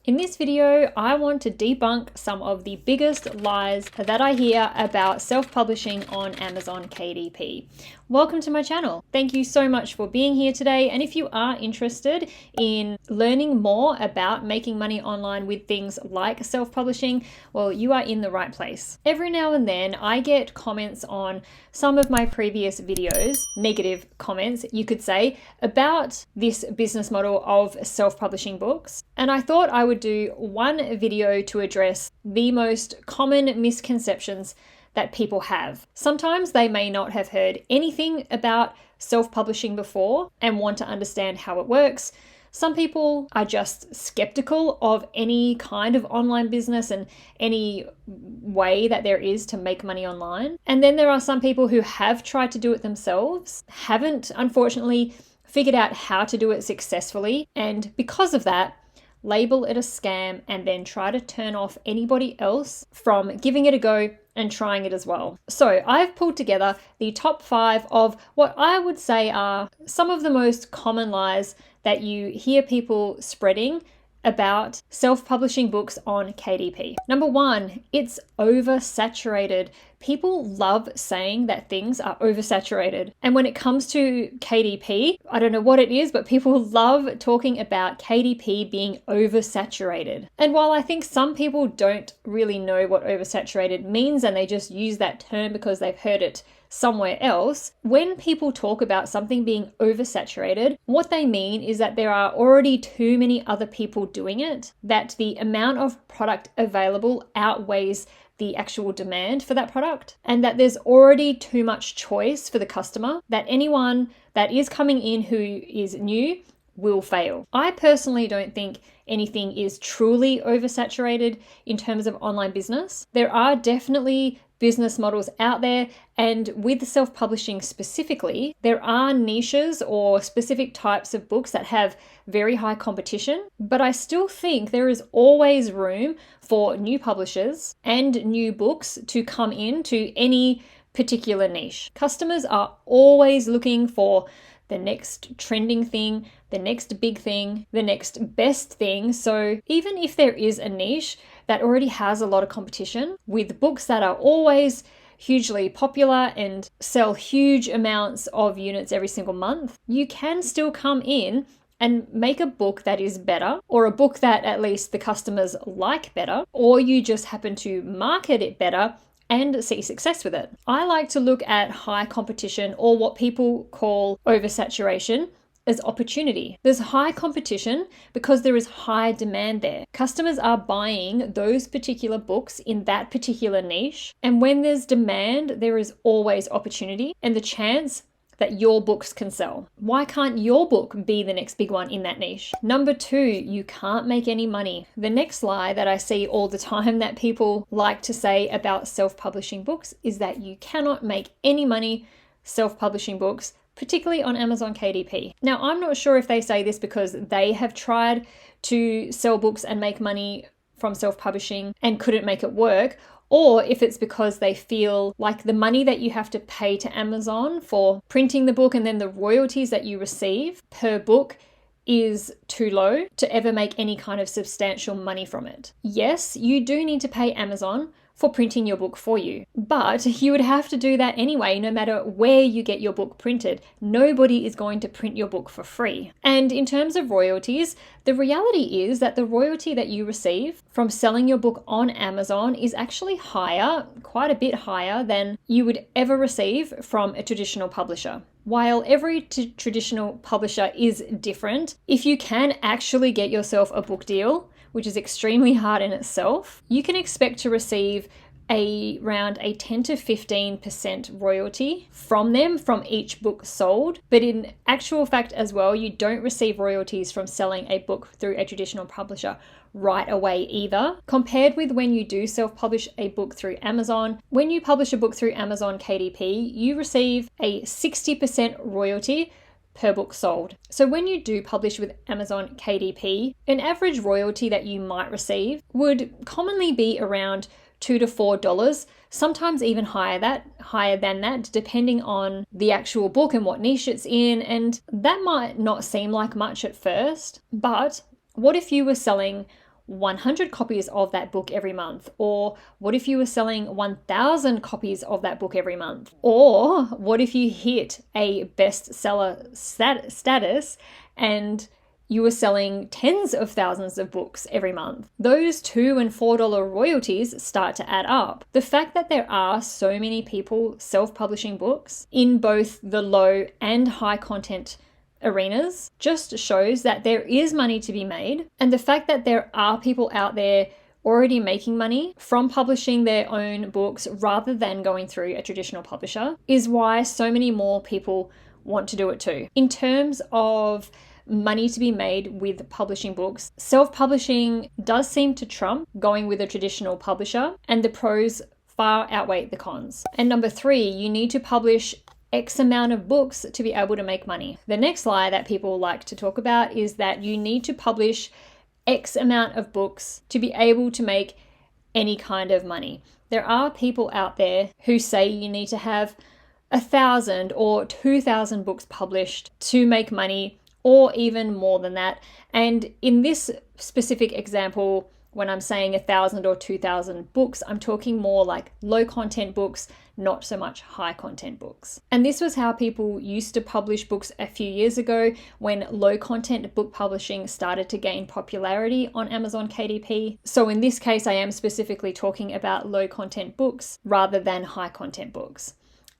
In this video, I want to debunk some of the biggest lies that I hear about self-publishing on Amazon KDP. Welcome to my channel. Thank you so much for being here today. And if you are interested in learning more about making money online with things like self-publishing, well, you are in the right place. Every now and then I get comments on some of my previous videos, negative comments, you could say, about this business model of self-publishing books. And I thought I would do one video to address the most common misconceptions that people have. Sometimes they may not have heard anything about self-publishing before and want to understand how it works. Some people are just skeptical of any kind of online business and any way that there is to make money online. And then there are some people who have tried to do it themselves, haven't unfortunately figured out how to do it successfully, and because of that, label it a scam and then try to turn off anybody else from giving it a go and trying it as well. So I've pulled together the top 5 of what I would say are some of the most common lies that you hear people spreading about self-publishing books on KDP. Number 1, it's oversaturated. People love saying that things are oversaturated. And when it comes to KDP, I don't know what it is, but people love talking about KDP being oversaturated. And while I think some people don't really know what oversaturated means and they just use that term because they've heard it somewhere else, when people talk about something being oversaturated, what they mean is that there are already too many other people doing it, that the amount of product available outweighs the actual demand for that product, and that there's already too much choice for the customer, that anyone that is coming in who is new will fail. I personally don't think anything is truly oversaturated in terms of online business. There are definitely business models out there, and with self-publishing specifically, there are niches or specific types of books that have very high competition, but I still think there is always room for new publishers and new books to come into any particular niche. Customers are always looking for the next trending thing, the next big thing, the next best thing. So even if there is a niche that already has a lot of competition with books that are always hugely popular and sell huge amounts of units every single month, you can still come in and make a book that is better, or a book that at least the customers like better, or you just happen to market it better and see success with it. I like to look at high competition, or what people call oversaturation, as opportunity. There's high competition because there is high demand there. Customers are buying those particular books in that particular niche. And when there's demand, there is always opportunity and the chance that your books can sell. Why can't your book be the next big one in that niche? Number 2, you can't make any money. The next lie that I see all the time that people like to say about self-publishing books is that you cannot make any money self-publishing books, particularly on Amazon KDP. Now, I'm not sure if they say this because they have tried to sell books and make money from self-publishing and couldn't make it work, or if it's because they feel like the money that you have to pay to Amazon for printing the book and then the royalties that you receive per book is too low to ever make any kind of substantial money from it. Yes, you do need to pay Amazon for printing your book for you, but you would have to do that anyway, no matter where you get your book printed. Nobody is going to print your book for free. And in terms of royalties, the reality is that the royalty that you receive from selling your book on Amazon is actually higher, quite a bit higher than you would ever receive from a traditional publisher. While every traditional publisher is different, if you can actually get yourself a book deal, which is extremely hard in itself, you can expect to receive around a 10 to 15% royalty from them from each book sold. But in actual fact as well, you don't receive royalties from selling a book through a traditional publisher right away either. Compared with when you do self-publish a book through Amazon, when you publish a book through Amazon KDP, you receive a 60% royalty per book sold. So when you do publish with Amazon KDP, an average royalty that you might receive would commonly be around $2 to $4, sometimes even higher than that, depending on the actual book and what niche it's in. And that might not seem like much at first, but what if you were selling 100 copies of that book every month? Or what if you were selling 1,000 copies of that book every month? Or what if you hit a bestseller status and you were selling tens of thousands of books every month? Those $2 and $4 royalties start to add up. The fact that there are so many people self-publishing books in both the low and high content arenas just shows that there is money to be made. And the fact that there are people out there already making money from publishing their own books rather than going through a traditional publisher is why so many more people want to do it too. In terms of money to be made with publishing books, self-publishing does seem to trump going with a traditional publisher, and the pros far outweigh the cons. And number 3, you need to publish X amount of books to be able to make money. The next lie that people like to talk about is that you need to publish X amount of books to be able to make any kind of money. There are people out there who say you need to have 1,000 or 2,000 books published to make money, or even more than that. And in this specific example, when I'm saying 1,000 or 2,000 books, I'm talking more like low content books, not so much high content books. And this was how people used to publish books a few years ago when low content book publishing started to gain popularity on Amazon KDP. So in this case, I am specifically talking about low content books rather than high content books.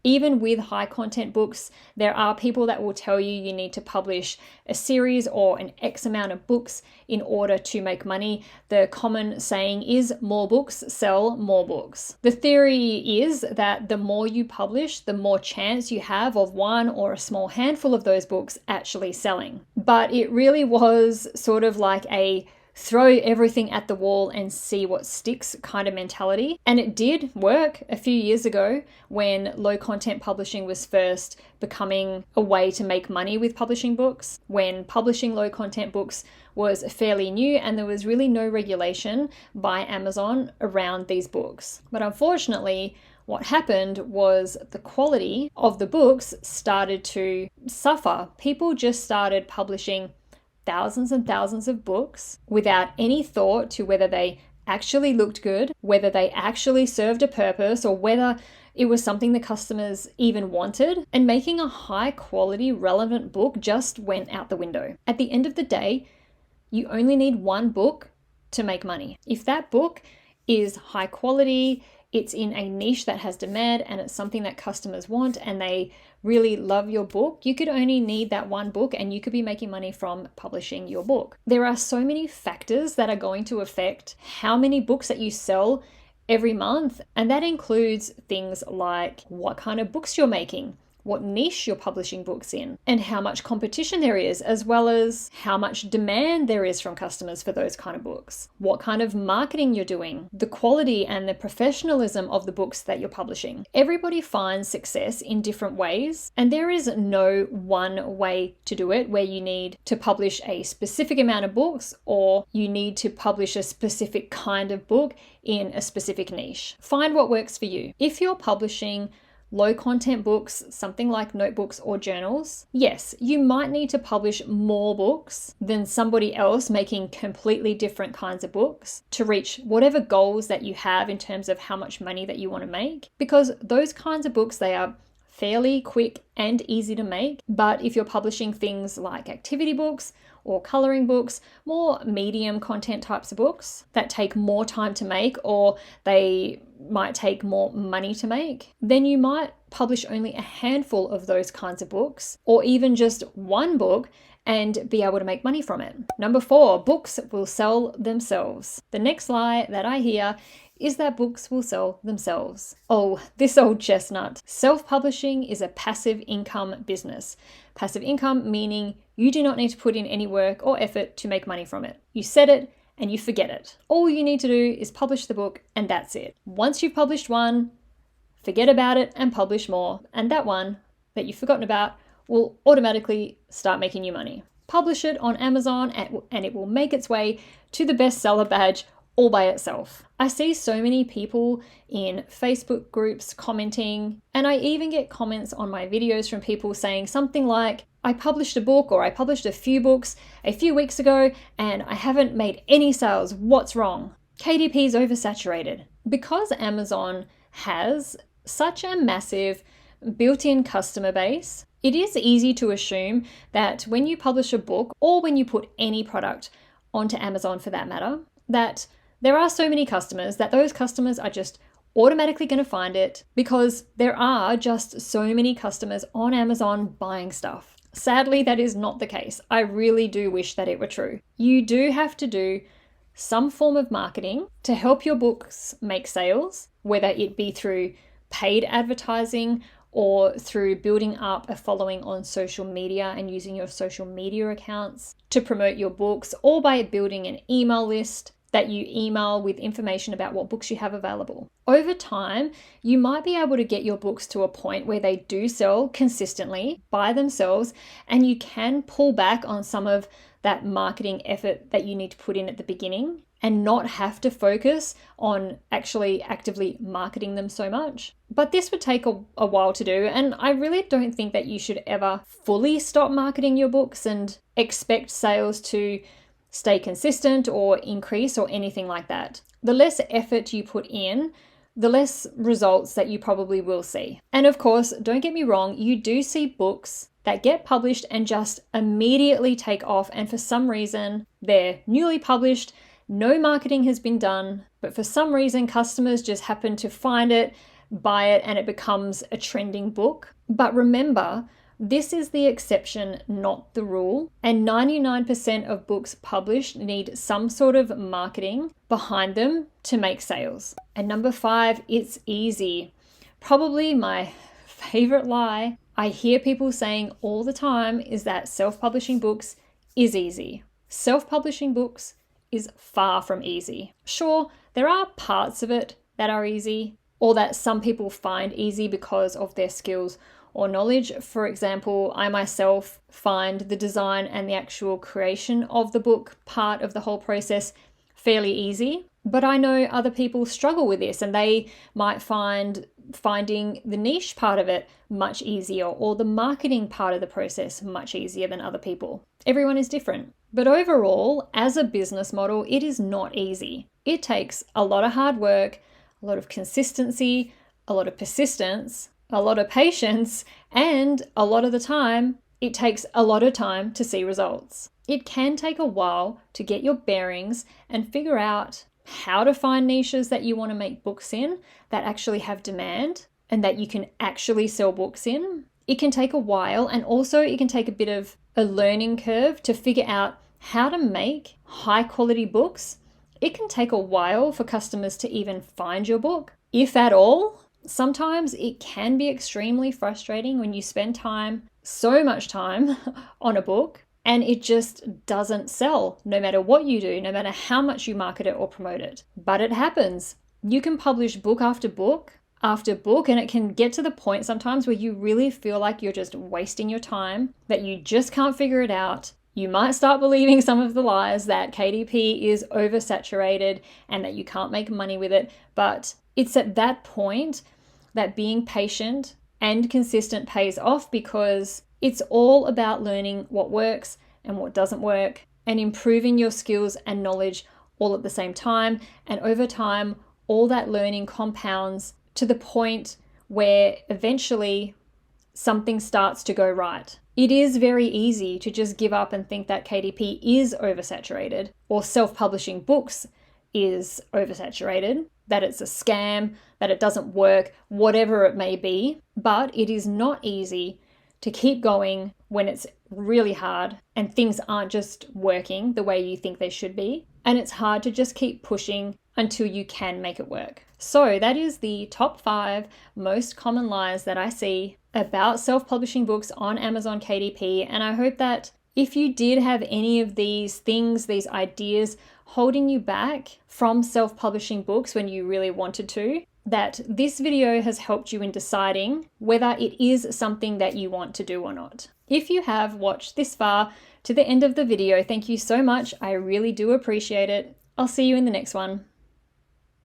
Even with high content books, there are people that will tell you need to publish a series or an X amount of books in order to make money. The common saying is more books sell more books. The theory is that the more you publish, the more chance you have of one or a small handful of those books actually selling. But it really was sort of like a throw everything at the wall and see what sticks kind of mentality. And it did work a few years ago when low content publishing was first becoming a way to make money with publishing books, when publishing low content books was fairly new and there was really no regulation by Amazon around these books. But unfortunately, what happened was the quality of the books started to suffer. People just started publishing thousands and thousands of books without any thought to whether they actually looked good, whether they actually served a purpose, or whether it was something the customers even wanted. And making a high quality, relevant book just went out the window. At the end of the day, you only need one book to make money. If that book is high quality, it's in a niche that has demand, and it's something that customers want, and they really love your book, you could only need that one book and you could be making money from publishing your book. There are so many factors that are going to affect how many books that you sell every month, and that includes things like what kind of books you're making, what niche you're publishing books in, and how much competition there is, as well as how much demand there is from customers for those kind of books, what kind of marketing you're doing, the quality and the professionalism of the books that you're publishing. Everybody finds success in different ways, and there is no one way to do it where you need to publish a specific amount of books or you need to publish a specific kind of book in a specific niche. Find what works for you. If you're publishing low content books, something like notebooks or journals, yes, you might need to publish more books than somebody else making completely different kinds of books to reach whatever goals that you have in terms of how much money that you want to make, because those kinds of books, they are fairly quick and easy to make. But if you're publishing things like activity books or coloring books, more medium content types of books that take more time to make, or they might take more money to make, then you might publish only a handful of those kinds of books, or even just one book, and be able to make money from it. Number 4, books will sell themselves. The next lie that I hear is that books will sell themselves. Oh, this old chestnut. Self-publishing is a passive income business. Passive income meaning you do not need to put in any work or effort to make money from it. You set it and you forget it. All you need to do is publish the book, and that's it. Once you've published one, forget about it and publish more. And that one that you've forgotten about will automatically start making you money. Publish it on Amazon and it will make its way to the bestseller badge all by itself. I see so many people in Facebook groups commenting, and I even get comments on my videos from people saying something like, I published a book or I published a few books a few weeks ago and I haven't made any sales. What's wrong? KDP is oversaturated. Because Amazon has such a massive built-in customer base, it is easy to assume that when you publish a book or when you put any product onto Amazon for that matter, that there are so many customers that those customers are just automatically going to find it because there are just so many customers on Amazon buying stuff. Sadly, that is not the case. I really do wish that it were true. You do have to do some form of marketing to help your books make sales, whether it be through paid advertising or through building up a following on social media and using your social media accounts to promote your books, or by building an email list that you email with information about what books you have available. Over time, you might be able to get your books to a point where they do sell consistently by themselves, and you can pull back on some of that marketing effort that you need to put in at the beginning and not have to focus on actually actively marketing them so much. But this would take a while to do, and I really don't think that you should ever fully stop marketing your books and expect sales to stay consistent or increase or anything like that. The less effort you put in, the less results that you probably will see. And of course, don't get me wrong, you do see books that get published and just immediately take off, and for some reason they're newly published, no marketing has been done, but for some reason customers just happen to find it, buy it, and it becomes a trending book. But remember, this is the exception, not the rule, and 99% of books published need some sort of marketing behind them to make sales. And number 5, it's easy. Probably my favorite lie I hear people saying all the time is that self-publishing books is easy. Self-publishing books is far from easy. Sure, there are parts of it that are easy, or that some people find easy because of their skills or knowledge. For example, I myself find the design and the actual creation of the book part of the whole process fairly easy, but I know other people struggle with this and they might find finding the niche part of it much easier, or the marketing part of the process much easier than other people. Everyone is different. But overall, as a business model, it is not easy. It takes a lot of hard work, a lot of consistency, a lot of persistence, a lot of patience, and a lot of the time, it takes a lot of time to see results. It can take a while to get your bearings and figure out how to find niches that you want to make books in that actually have demand and that you can actually sell books in. It can take a while, and also it can take a bit of a learning curve to figure out how to make high quality books. It can take a while for customers to even find your book, if at all. Sometimes it can be extremely frustrating when you spend time, so much time, on a book and it just doesn't sell, no matter what you do, no matter how much you market it or promote it. But it happens. You can publish book after book after book, and it can get to the point sometimes where you really feel like you're just wasting your time, that you just can't figure it out. You might start believing some of the lies that KDP is oversaturated and that you can't make money with it. But it's at that point that being patient and consistent pays off, because it's all about learning what works and what doesn't work and improving your skills and knowledge all at the same time. And over time, all that learning compounds to the point where eventually something starts to go right. It is very easy to just give up and think that KDP is oversaturated, or self-publishing books is oversaturated, that it's a scam, that it doesn't work, whatever it may be. But it is not easy to keep going when it's really hard and things aren't just working the way you think they should be. And it's hard to just keep pushing until you can make it work. So that is the top 5 most common lies that I see about self-publishing books on Amazon KDP. And I hope that if you did have any of these things, these ideas holding you back from self-publishing books when you really wanted to, that this video has helped you in deciding whether it is something that you want to do or not. If you have watched this far to the end of the video, thank you so much. I really do appreciate it. I'll see you in the next one.